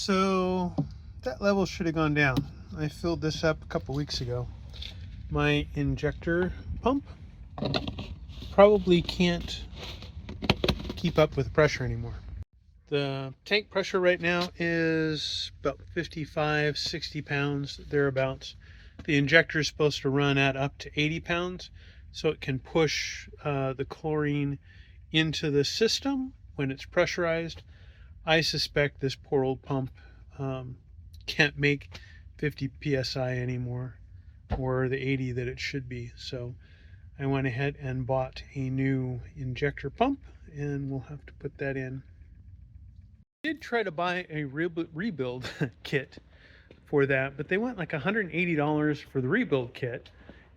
So that level should have gone down. I filled this up a couple weeks ago. My injector pump probably can't keep up with pressure anymore. The tank pressure right now is about 55, 60 pounds, thereabouts. The injector is supposed to run at up to 80 pounds, so it can push the chlorine into the system when it's pressurized. I suspect this poor old pump can't make 50 psi anymore, or the 80 that it should be. So I went ahead and bought a new injector pump, and we'll have to put that in. I did try to buy a rebuild kit for that, but they went like $180 for the rebuild kit,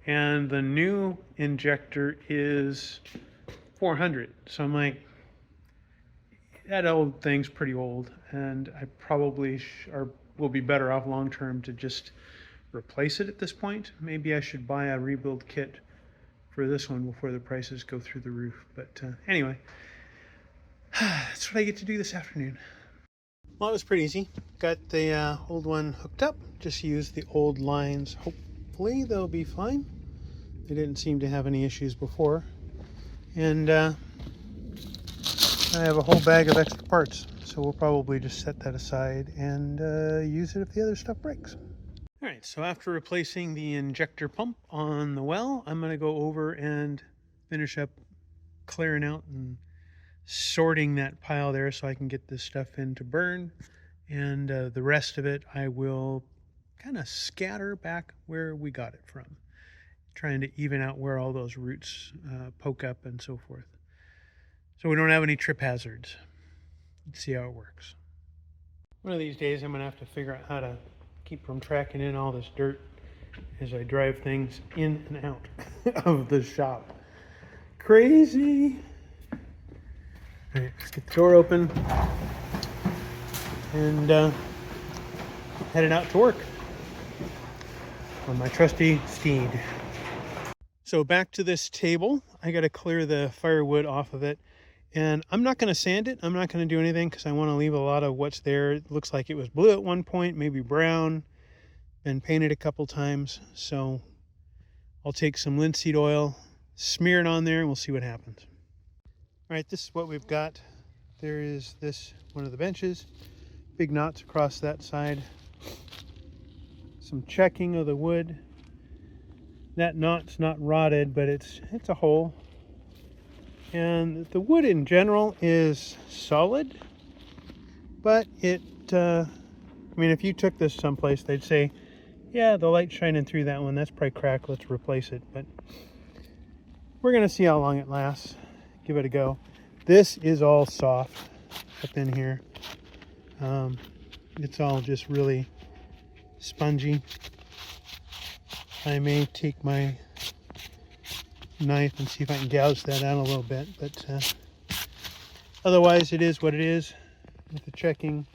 and the new injector is $400. So I'm like, that old thing's pretty old, and I probably will be better off long term to just replace it at this point. Maybe I should buy a rebuild kit for this one before the prices go through the roof. But anyway, that's what I get to do this afternoon. Well, it was pretty easy. Got the old one hooked up. Just used the old lines. Hopefully they'll be fine. They didn't seem to have any issues before. And I have a whole bag of extra parts, so we'll probably just set that aside and use it if the other stuff breaks. All right, so after replacing the injector pump on the well, I'm going to go over and finish up clearing out and sorting that pile there so I can get this stuff in to burn, and the rest of it I will kind of scatter back where we got it from, trying to even out where all those roots poke up and so forth, so we don't have any trip hazards. Let's see how it works. One of these days I'm going to have to figure out how to keep from tracking in all this dirt as I drive things in and out of the shop. Crazy. All right, let's get the door open and headed out to work on my trusty steed. So back to this table. I got to clear the firewood off of it, and I'm not going to sand it. I'm not going to do anything because I want to leave a lot of what's there. It looks like it was blue at one point, maybe brown, been painted a couple times. So I'll take some linseed oil, smear it on there, and we'll see what happens. All right, this is what we've got. There is this one of the benches, big knots across that side, some checking of the wood. That knot's not rotted, but it's a hole. And the wood in general is solid, but I mean, if you took this someplace, they'd say, yeah, the light's shining through that one, that's probably cracked, let's replace it. But we're gonna see how long it lasts. Give it a go. This is all soft up in here. It's all just really spongy. I may take my knife and see if I can gouge that out a little bit, but otherwise it is what it is with the checking.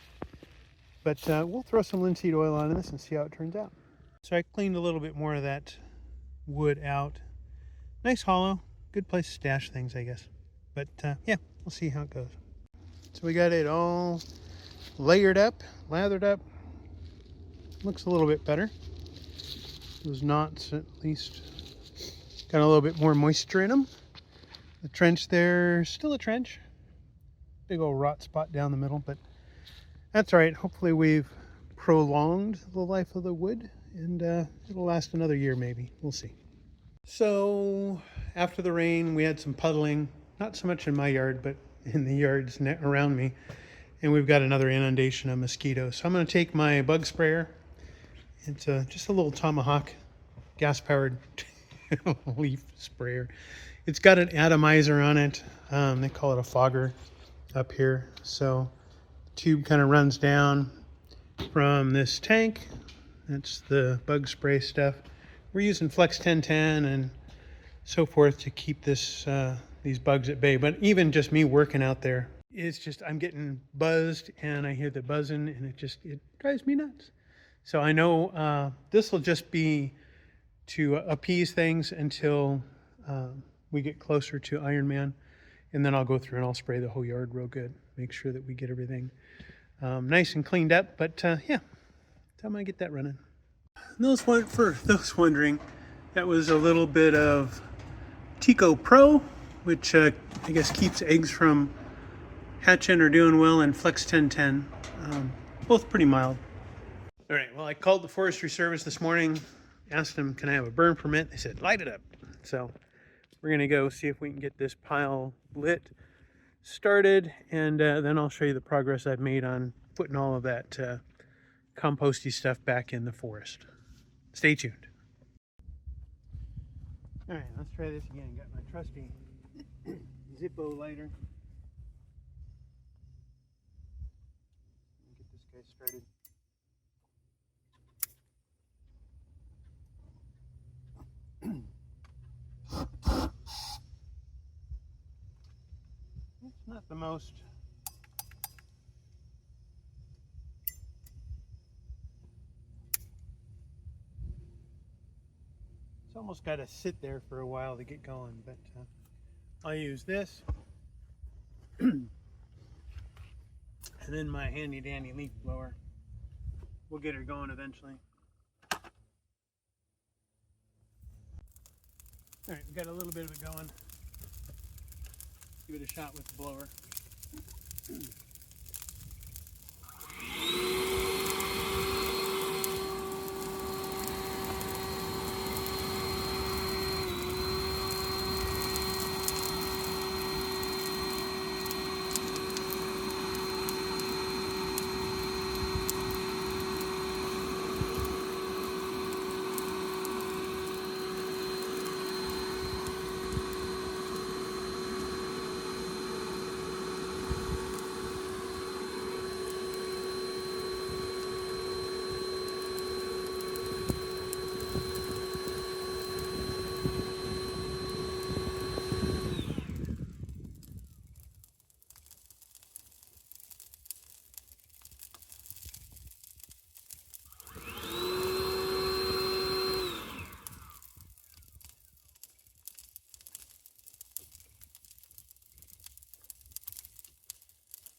But we'll throw some linseed oil on this and see how it turns out. So I cleaned a little bit more of that wood out. Nice hollow, good place to stash things, I guess. But yeah, we'll see how it goes. So we got it all layered up, lathered up. Looks a little bit better. Those knots at least got a little bit more moisture in them. The trench there, still a trench. Big old rot spot down the middle, but that's all right. Hopefully we've prolonged the life of the wood, and it'll last another year maybe. We'll see. So after the rain, we had some puddling. Not so much in my yard, but in the yards around me. And we've got another inundation of mosquitoes. So I'm going to take my bug sprayer. It's just a little Tomahawk gas-powered leaf sprayer. It's got an atomizer on it. They call it a fogger up here. So the tube kind of runs down from this tank. That's the bug spray stuff. We're using Flex 1010 and so forth to keep this these bugs at bay. But even just me working out there, it's just I'm getting buzzed, and I hear the buzzing, and it drives me nuts. So I know this will just be to appease things until we get closer to Iron Man, and then I'll go through and I'll spray the whole yard real good, make sure that we get everything nice and cleaned up. But yeah, I'm gonna get that running. And for those wondering, that was a little bit of Tico Pro, which I guess keeps eggs from hatching or doing well, and Flex 1010, both pretty mild. All right, well, I called the Forestry Service this morning, asked them, can I have a burn permit? They said, light it up. So we're gonna go see if we can get this pile lit, started, and then I'll show you the progress I've made on putting all of that composty stuff back in the forest. Stay tuned. All right, let's try this again. Got my trusty Zippo lighter. Get this guy started. It's not the most it's almost got to sit there for a while to get going, but I'll use this and then my handy dandy leaf blower. We'll get her going eventually. All right, we got a little bit of it going. Give it a shot with the blower.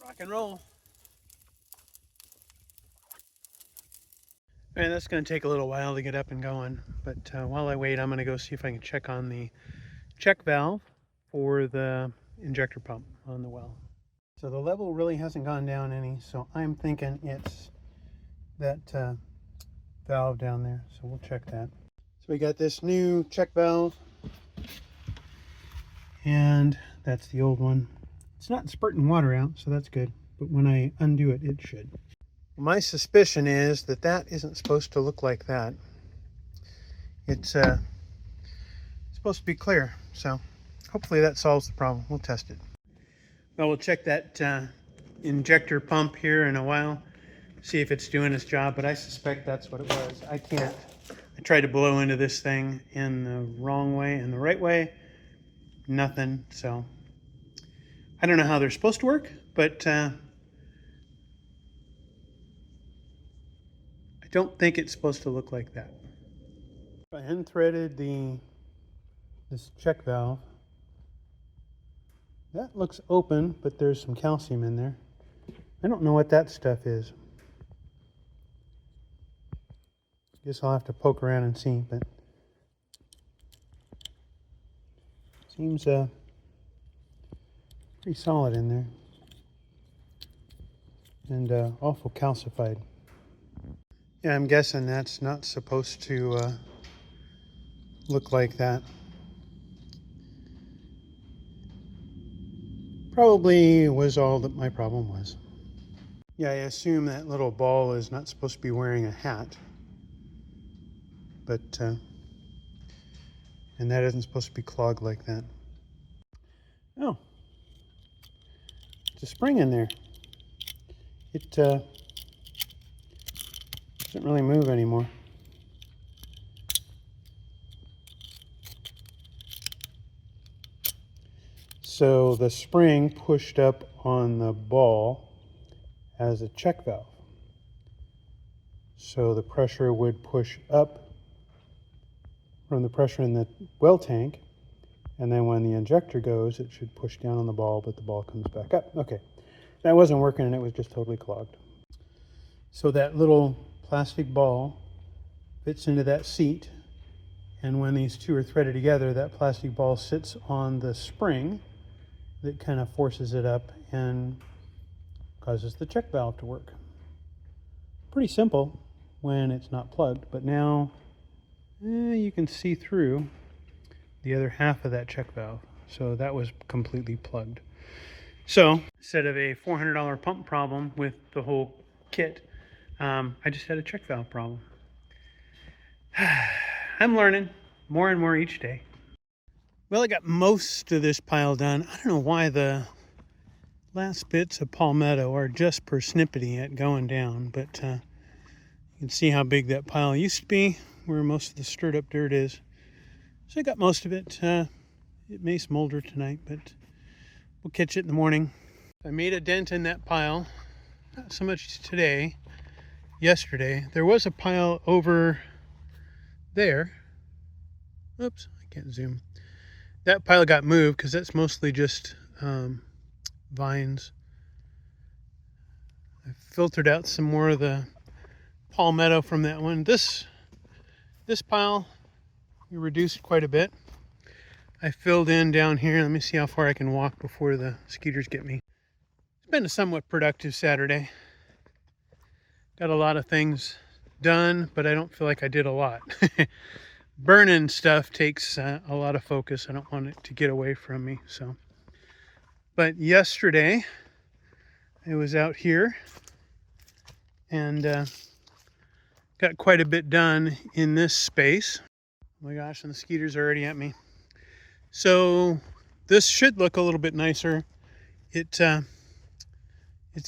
Rock and roll. All right, that's going to take a little while to get up and going, but while I wait, I'm going to go see if I can check on the check valve for the injector pump on the well. So the level really hasn't gone down any, so I'm thinking it's that valve down there, so we'll check that. So we got this new check valve, and that's the old one. It's not spurting water out, so that's good, but when I undo it, it should. My suspicion is that that isn't supposed to look like that. It's supposed to be clear, so hopefully that solves the problem. We'll test it. Well, we'll check that injector pump here in a while, see if it's doing its job, but I suspect that's what it was. I tried to blow into this thing in the wrong way and the right way, nothing, so I don't know how they're supposed to work, but I don't think it's supposed to look like that. I unthreaded this check valve. That looks open, but there's some calcium in there. I don't know what that stuff is. Guess I'll have to poke around and see, but seems pretty solid in there, and awful calcified. Yeah, I'm guessing that's not supposed to look like that. Probably was all that my problem was. Yeah, I assume that little ball is not supposed to be wearing a hat, but and that isn't supposed to be clogged like that. Oh, it's a spring in there. It doesn't really move anymore. So the spring pushed up on the ball as a check valve. So the pressure would push up from the pressure in the well tank, and then when the injector goes, it should push down on the ball, but the ball comes back up. Okay, that wasn't working and it was just totally clogged. So that little plastic ball fits into that seat, and when these two are threaded together, that plastic ball sits on the spring that kind of forces it up and causes the check valve to work. Pretty simple when it's not plugged, but now you can see through the other half of that check valve. So that was completely plugged. So instead of a $400 pump problem with the whole kit, I just had a check valve problem. I'm learning more and more each day. Well, I got most of this pile done. I don't know why the last bits of palmetto are just persnippety at going down, but you can see how big that pile used to be, where most of the stirred up dirt is. So I got most of it. It may smolder tonight, but we'll catch it in the morning. I made a dent in that pile, not so much today. Yesterday, there was a pile over there. Oops, I can't zoom. That pile got moved because that's mostly just vines. I filtered out some more of the palmetto from that one. This pile we reduced quite a bit. I filled in down here. Let me see how far I can walk before the skeeters get me. It's been a somewhat productive Saturday. Got a lot of things done, but I don't feel like I did a lot. Burning stuff takes a lot of focus. I don't want it to get away from me. But yesterday I was out here and got quite a bit done in this space. Oh my gosh, and the skeeters are already at me. So this should look a little bit nicer. It's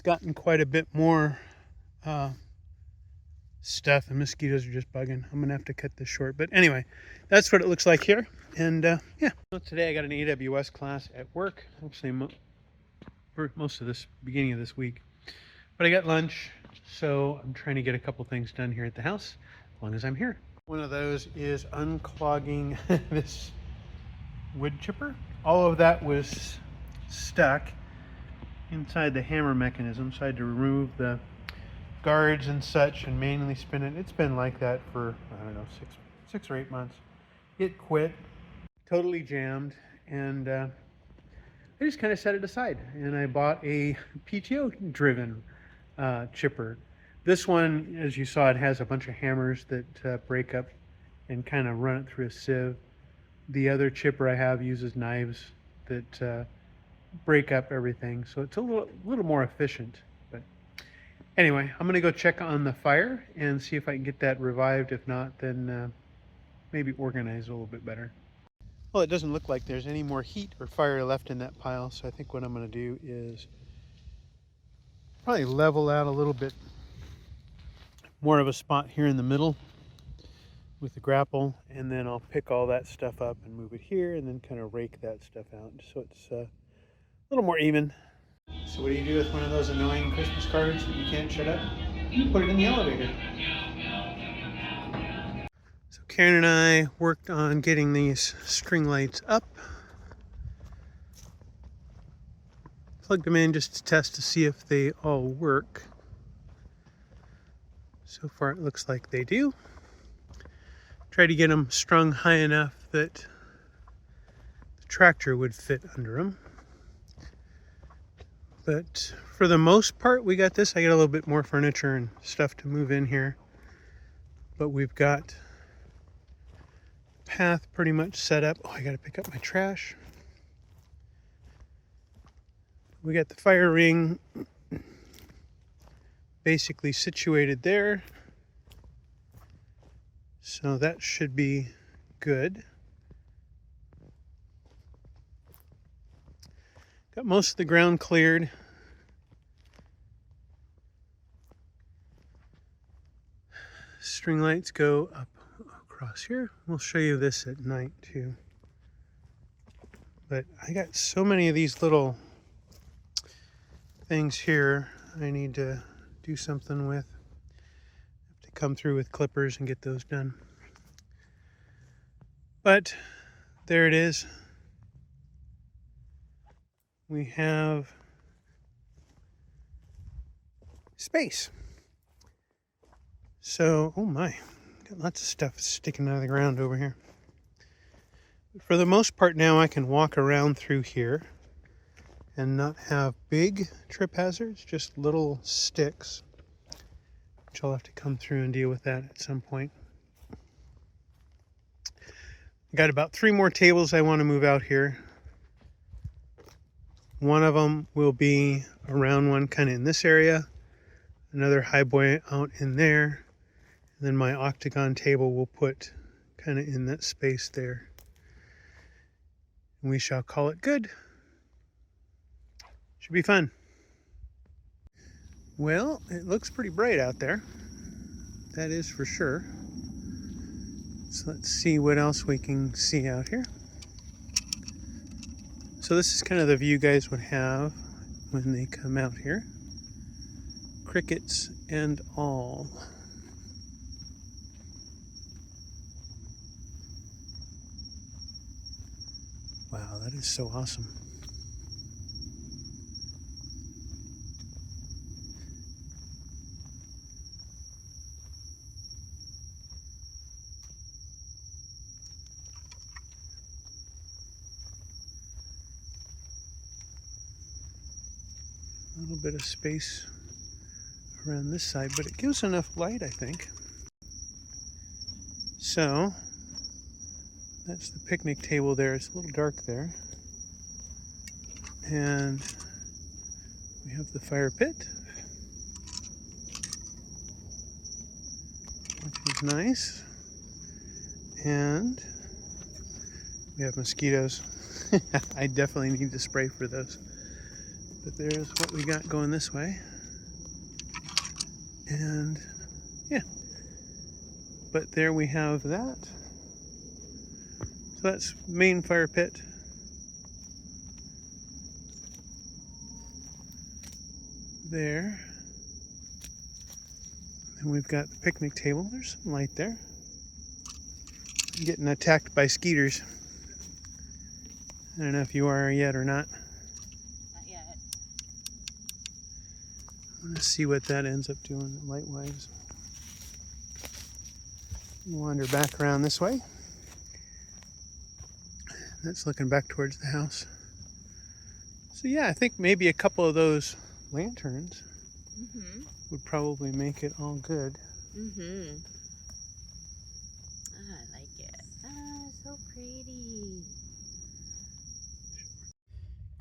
gotten quite a bit more stuff, and mosquitoes are just bugging. I'm gonna have to cut this short, but anyway, that's what it looks like here. And yeah, so today I got an AWS class at work, actually for most of this beginning of this week, but I got lunch, so I'm trying to get a couple things done here at the house as long as I'm here. One of those is unclogging this wood chipper. All of that was stuck inside the hammer mechanism, so I had to remove the guards and such and manually spin it. It's been like that for, I don't know, six or 8 months. It quit, totally jammed, and I just kind of set it aside, and I bought a PTO driven chipper. This one, as you saw, it has a bunch of hammers that break up and kind of run it through a sieve. The other chipper I have uses knives that break up everything, so it's a little more efficient. But anyway, I'm going to go check on the fire and see if I can get that revived. If not, then maybe organize a little bit better. Well, it doesn't look like there's any more heat or fire left in that pile, so I think what I'm going to do is probably level out a little bit more of a spot here in the middle with the grapple, and then I'll pick all that stuff up and move it here and then kind of rake that stuff out so it's a little more even. So what do you do with one of those annoying Christmas cards that you can't shut up? You put it in the elevator. So Karen and I worked on getting these string lights up. Plugged them in just to test to see if they all work. So far it looks like they do. Try to get them strung high enough that the tractor would fit under them. But for the most part, we got this. I got a little bit more furniture and stuff to move in here, but we've got the path pretty much set up. Oh, I got to pick up my trash. We got the fire ring basically situated there, so that should be good. Got most of the ground cleared. String lights go up across here. We'll show you this at night too. But I got so many of these little things here I need to do something with. Have to come through with clippers and get those done. But there it is. We have space. So, oh my, got lots of stuff sticking out of the ground over here. For the most part now I can walk around through here and not have big trip hazards, just little sticks, which I'll have to come through and deal with that at some point. I got about 3 more tables I want to move out here. One of them will be a round one kind of in this area, another high boy out in there, and then my octagon table will put kind of in that space there. And we shall call it good. Should be fun. Well, it looks pretty bright out there. That is for sure. So let's see what else we can see out here. So this is kind of the view guys would have when they come out here. Crickets and all. Wow, that is so awesome. A little bit of space around this side, but it gives enough light, I think. So that's the picnic table there. It's a little dark there. And we have the fire pit, which is nice. And we have mosquitoes. I definitely need to spray for those. But there's what we got going this way. And yeah, but there we have that. So that's main fire pit. There. And we've got the picnic table. There's some light there. I'm getting attacked by skeeters. I don't know if you are yet or not. Not yet. I want to see what that ends up doing light-wise. Wander back around this way. That's looking back towards the house. So yeah, I think maybe a couple of those lanterns would probably make it all good. I like it. Ah, so pretty.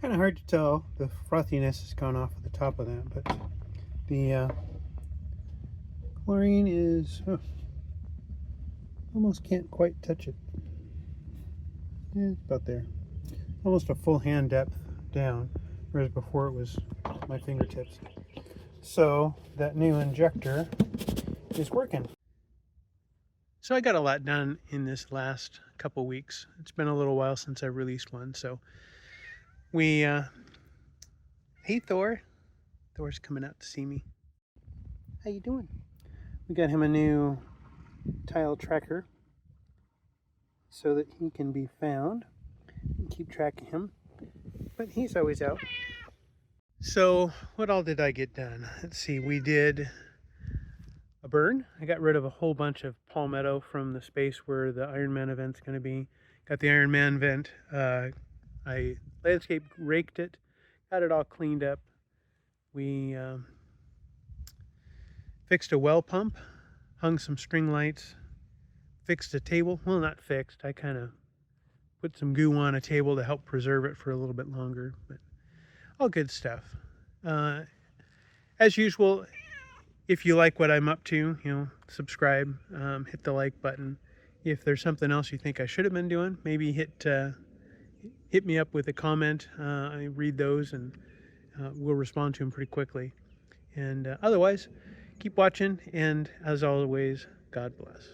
Kind of hard to tell. The frothiness has gone off at the top of that, but the chlorine is almost can't quite touch it. Yeah, it's about there. Almost a full hand depth down, whereas before it was my fingertips. So that new injector is working. So I got a lot done in this last couple weeks. It's been a little while since I released one. So we, hey Thor. Thor's coming out to see me. How you doing? We got him a new tile tracker so that he can be found and keep track of him. But he's always out. So what all did I get done? Let's see, we did a burn. I got rid of a whole bunch of palmetto from the space where the Ironman event's going to be. Got the Ironman vent. I landscape raked it, got it all cleaned up. We fixed a well pump, hung some string lights, fixed a table. Well, not fixed. I kind of put some goo on a table to help preserve it for a little bit longer. But all good stuff. As usual, if you like what I'm up to, subscribe, hit the like button. If there's something else you think I should have been doing, maybe hit me up with a comment. I read those and we'll respond to them pretty quickly. And otherwise, keep watching, and as always, God bless.